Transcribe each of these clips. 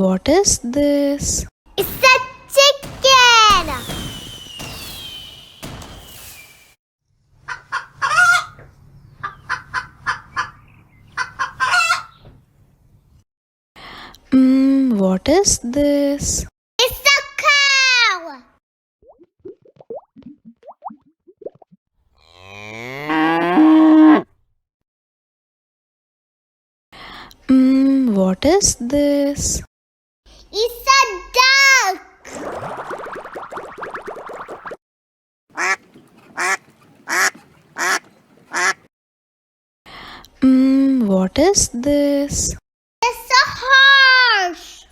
What is this? It's a chicken. What is this? It's a cow. What is this? It's a duck. What is this? It's a horse.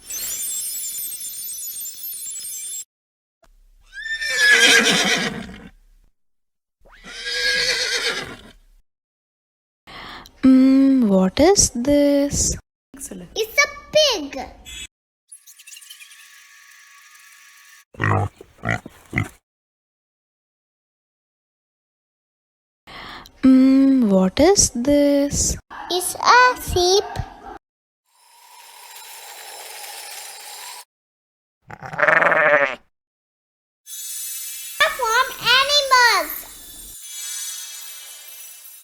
What is this? It's a pig. What is this? It's a sheep.